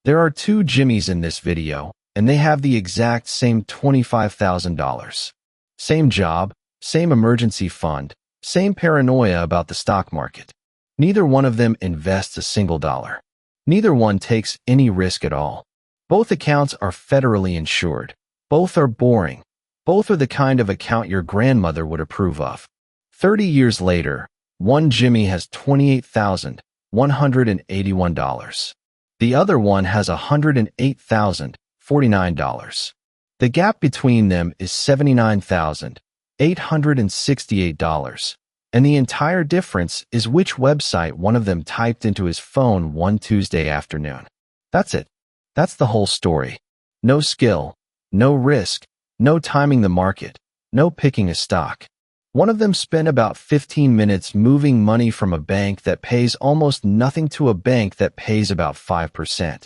There are two Jimmys in this video, and they have the exact same $25,000. Same job, same emergency fund, same paranoia about the stock market. Neither one of them invests a single dollar. Neither one takes any risk at all. Both accounts are federally insured. Both are boring. Both are the kind of account your grandmother would approve of. 30 years later, one Jimmy has $28,181. The other one has $108,049. The gap between them is $79,868, and the entire difference is which website one of them typed into his phone one Tuesday afternoon. That's it. That's the whole story. No skill, no risk, no timing the market, no picking a stock. One of them spent about 15 minutes moving money from a bank that pays almost nothing to a bank that pays about 5%.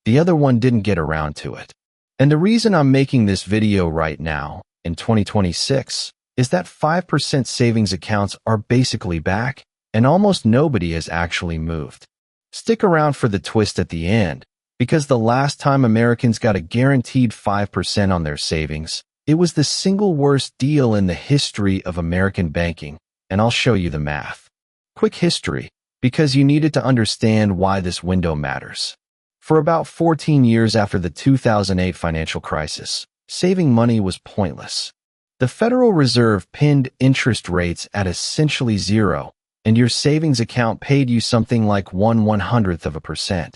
The other one didn't get around to it. And the reason I'm making this video right now, in 2026, is that 5% savings accounts are basically back, and almost nobody has actually moved. Stick around for the twist at the end, because the last time Americans got a guaranteed 5% on their savings, it was the single worst deal in the history of American banking, and I'll show you the math. Quick history, because you needed to understand why this window matters. For about 14 years after the 2008 financial crisis, saving money was pointless. The Federal Reserve pinned interest rates at essentially zero, and your savings account paid you something like 1/100%.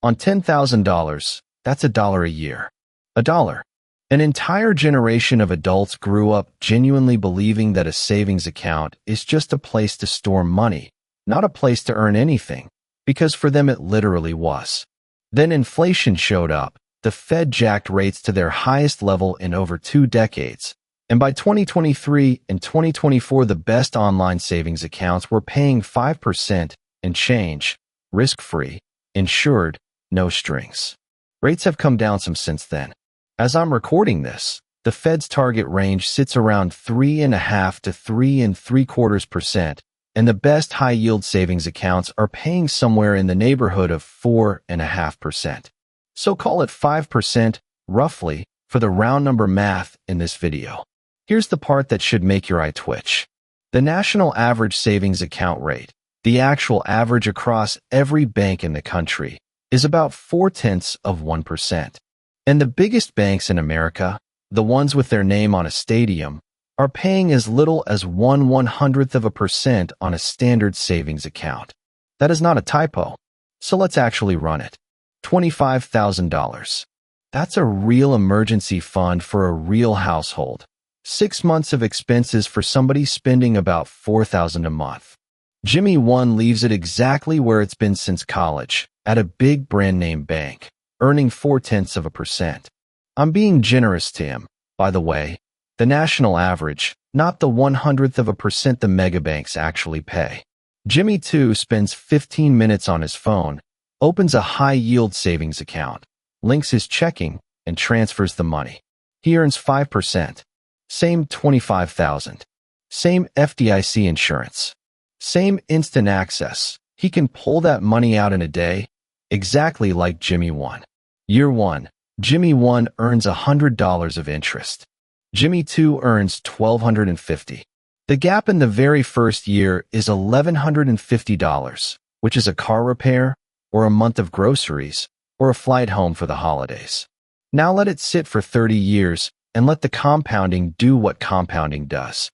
On $10,000, that's $1 a year. $1. An entire generation of adults grew up genuinely believing that a savings account is just a place to store money, not a place to earn anything, because for them it literally was. Then inflation showed up, the Fed jacked rates to their highest level in over 2 decades, and by 2023 and 2024 the best online savings accounts were paying 5% and change, risk-free, insured, no strings. Rates have come down some since then. As I'm recording this, the Fed's target range sits around 3.5% to 3.75%, and the best high-yield savings accounts are paying somewhere in the neighborhood of 4.5%. So call it 5%, roughly, for the round number math in this video. Here's the part that should make your eye twitch. The national average savings account rate, the actual average across every bank in the country, is about 0.4%. And the biggest banks in America, the ones with their name on a stadium, are paying as little as 1/100% on a standard savings account. That is not a typo. So let's actually run it. $25,000. That's a real emergency fund for a real household. 6 months of expenses for somebody spending about $4,000 a month. Jimmy 1 leaves it exactly where it's been since college, at a big brand name bank, earning 0.4%. I'm being generous to him, by the way. The national average, not the 1/100% the megabanks actually pay. Jimmy 2 spends 15 minutes on his phone, opens a high-yield savings account, links his checking, and transfers the money. He earns 5%. Same $25,000. Same FDIC insurance. Same instant access. He can pull that money out in a day, exactly like Jimmy 1. Year 1, Jimmy 1 earns $100 of interest. Jimmy 2 earns $1,250. The gap in the very first year is $1,150, which is a car repair, or a month of groceries, or a flight home for the holidays. Now let it sit for 30 years, and let the compounding do what compounding does.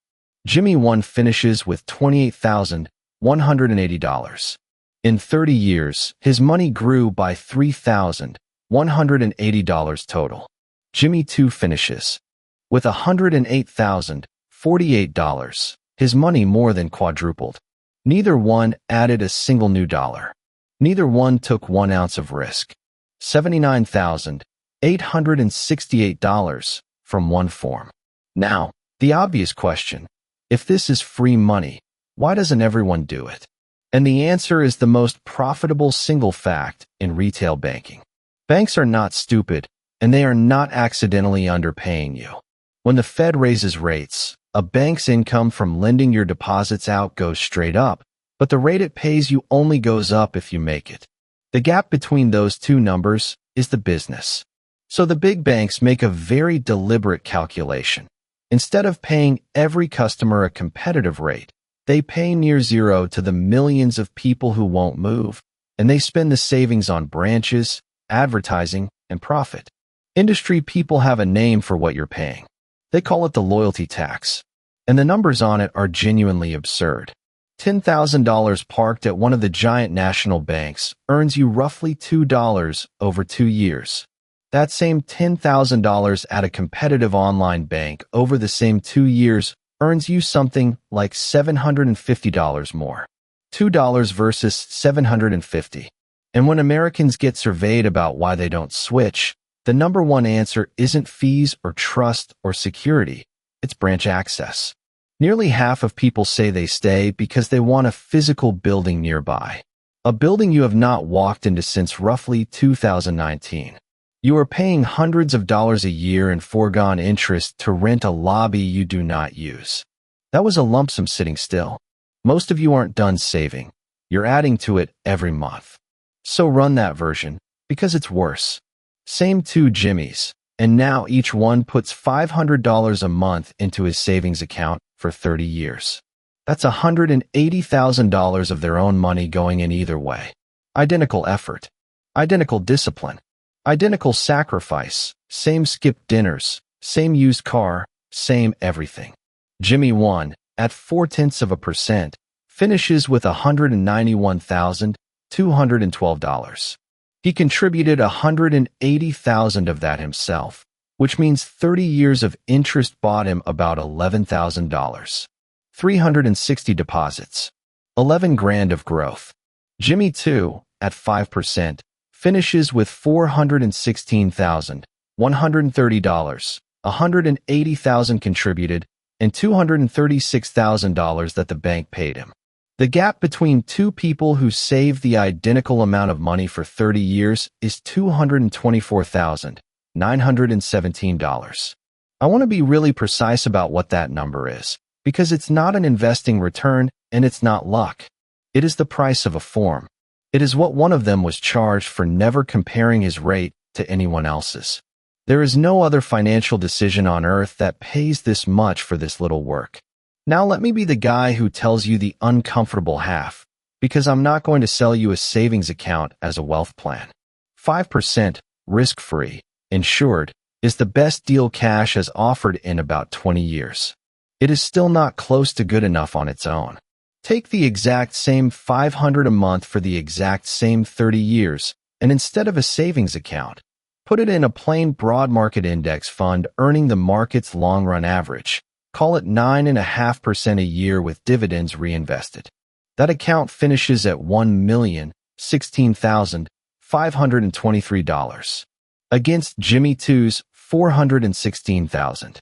Jimmy 1 finishes with $28,180. In 30 years, his money grew by $3,180 total. Jimmy 2 finishes with $108,048. His money more than quadrupled. Neither one added a single new dollar. Neither one took 1 ounce of risk. $79,868 from one form. Now, the obvious question, if this is free money, why doesn't everyone do it? And the answer is the most profitable single fact in retail banking. Banks are not stupid, and they are not accidentally underpaying you. When the Fed raises rates, a bank's income from lending your deposits out goes straight up, but the rate it pays you only goes up if you make it. The gap between those two numbers, is the business. So the big banks make a very deliberate calculation. Instead of paying every customer a competitive rate, they pay near zero to the millions of people who won't move, and they spend the savings on branches, advertising, and profit. Industry people have a name for what you're paying. They call it the loyalty tax, and the numbers on it are genuinely absurd. $10,000 parked at one of the giant national banks earns you roughly $2 over 2 years. That same $10,000 at a competitive online bank over the same 2 years earns you something like $750 more. $2 versus $750. And when Americans get surveyed about why they don't switch, the number one answer isn't fees or trust or security, it's branch access. Nearly half of people say they stay because they want a physical building nearby. A building you have not walked into since roughly 2019. You are paying hundreds of dollars a year in foregone interest to rent a lobby you do not use. That was a lump sum sitting still. Most of you aren't done saving. You're adding to it every month. So run that version, because it's worse. Same two Jimmys, and now each one puts $500 a month into his savings account for 30 years. That's $180,000 of their own money going in either way. Identical effort. Identical discipline. Identical sacrifice. Same skipped dinners. Same used car. Same everything. Jimmy 1, at 0.4%, finishes with $191,212. He contributed $180,000 of that himself, which means 30 years of interest bought him about $11,000. 360 deposits. 11 grand of growth. Jimmy 2, at 5%, finishes with $416,130, $180,000 contributed, and $236,000 that the bank paid him. The gap between two people who save the identical amount of money for 30 years is $224,917. I want to be really precise about what that number is, because it's not an investing return and it's not luck. It is the price of a form. It is what one of them was charged for never comparing his rate to anyone else's. There is no other financial decision on earth that pays this much for this little work. Now let me be the guy who tells you the uncomfortable half, because I'm not going to sell you a savings account as a wealth plan. 5%, risk-free, insured, is the best deal cash has offered in about 20 years. It is still not close to good enough on its own. Take the exact same $500 a month for the exact same 30 years, and instead of a savings account, put it in a plain broad market index fund earning the market's long-run average. Call it 9.5% a year with dividends reinvested. That account finishes at $1,016,523 against Jimmy 2's $416,000.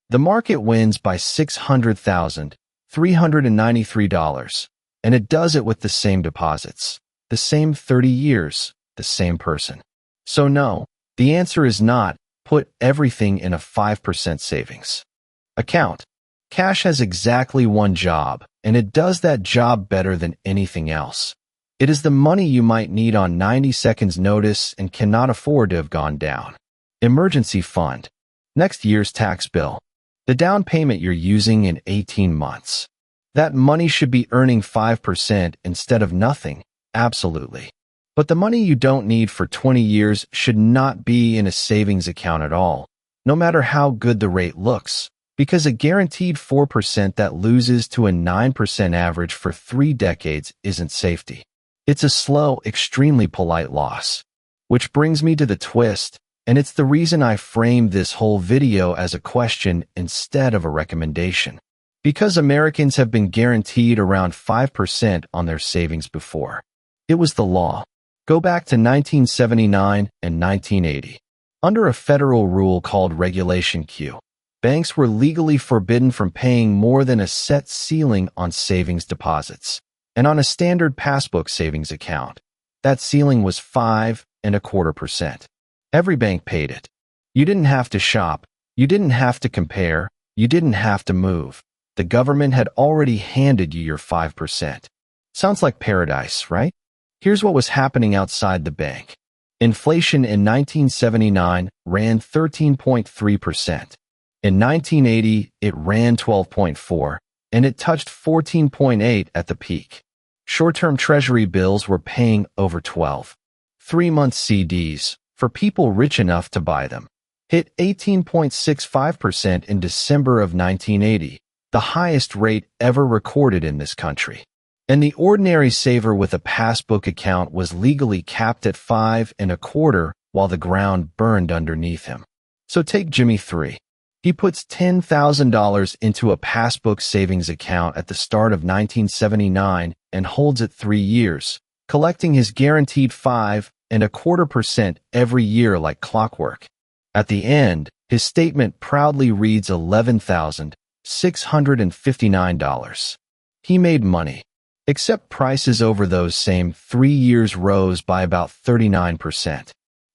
The market wins by $600,393, and it does it with the same deposits, the same 30 years, the same person. So no, the answer is not put everything in a 5% savings account. Cash has exactly one job, and it does that job better than anything else. It is the money you might need on 90 seconds notice and cannot afford to have gone down. Emergency fund. Next year's tax bill. The down payment you're using in 18 months. That money should be earning 5% instead of nothing, absolutely. But the money you don't need for 20 years should not be in a savings account at all, no matter how good the rate looks. Because a guaranteed 4% that loses to a 9% average for 3 decades isn't safety. It's a slow, extremely polite loss. Which brings me to the twist, and it's the reason I framed this whole video as a question instead of a recommendation. Because Americans have been guaranteed around 5% on their savings before. It was the law. Go back to 1979 and 1980. Under a federal rule called Regulation Q. Banks were legally forbidden from paying more than a set ceiling on savings deposits. And on a standard passbook savings account, that ceiling was 5.25%. Every bank paid it. You didn't have to shop. You didn't have to compare. You didn't have to move. The government had already handed you your 5%. Sounds like paradise, right? Here's what was happening outside the bank. Inflation in 1979 ran 13.3%. In 1980, it ran 12.4%, and it touched 14.8% at the peak. Short-term treasury bills were paying over 12. 3-month CDs, for people rich enough to buy them, hit 18.65% in December of 1980, the highest rate ever recorded in this country. And the ordinary saver with a passbook account was legally capped at 5.25% while the ground burned underneath him. So take Jimmy 3. He puts $10,000 into a passbook savings account at the start of 1979 and holds it 3 years, collecting his guaranteed 5.25% every year like clockwork. At the end, his statement proudly reads $11,659. He made money. Except prices over those same 3 years rose by about 39%.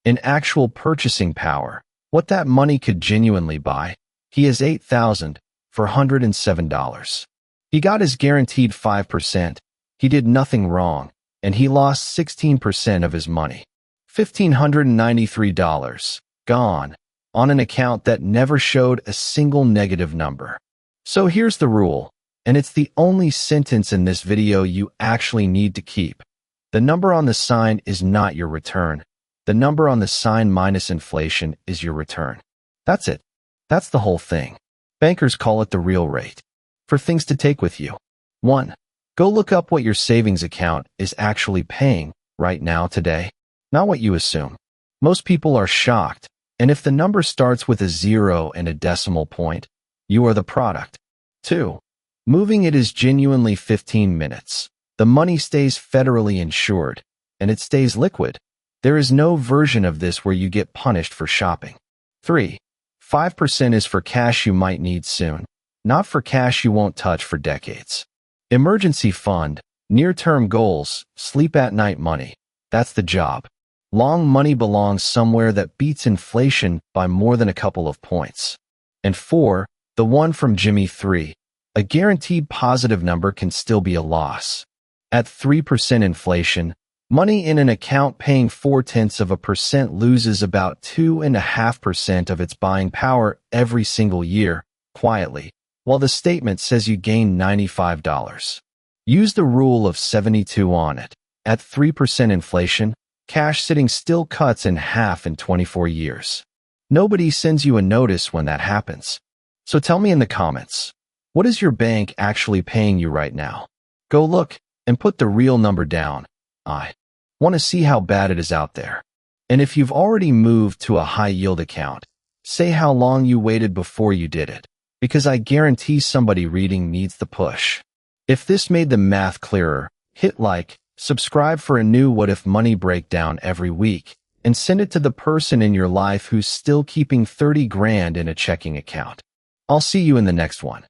In actual purchasing power, what that money could genuinely buy, he has $8,407. He got his guaranteed 5%, he did nothing wrong, and he lost 16% of his money. $1,593, gone, on an account that never showed a single negative number. So here's the rule. And it's the only sentence in this video you actually need to keep. The number on the sign is not your return. The number on the sign minus inflation is your return. That's it. That's the whole thing. Bankers call it the real rate. For things to take with you. 1. Go look up what your savings account is actually paying right now today, not what you assume. Most people are shocked, and if the number starts with a 0 and a decimal point, you are the product. 2. Moving it is genuinely 15 minutes. The money stays federally insured, and it stays liquid. There is no version of this where you get punished for shopping. 3. 5% is for cash you might need soon, not for cash you won't touch for decades. Emergency fund, near-term goals, sleep at night money. That's the job. Long money belongs somewhere that beats inflation by more than a couple of points. And 4, the one from Jimmy 3. A guaranteed positive number can still be a loss. At 3% inflation, money in an account paying 0.4% loses about 2.5% of its buying power every single year, quietly, while the statement says you gain $95. Use the rule of 72 on it. At 3% inflation, cash sitting still cuts in half in 24 years. Nobody sends you a notice when that happens. So tell me in the comments. What is your bank actually paying you right now? Go look and put the real number down. I want to see how bad it is out there. And if you've already moved to a high-yield account, say how long you waited before you did it, because I guarantee somebody reading needs the push. If this made the math clearer, hit like, subscribe for a new What If Money breakdown every week, and send it to the person in your life who's still keeping 30 grand in a checking account. I'll see you in the next one.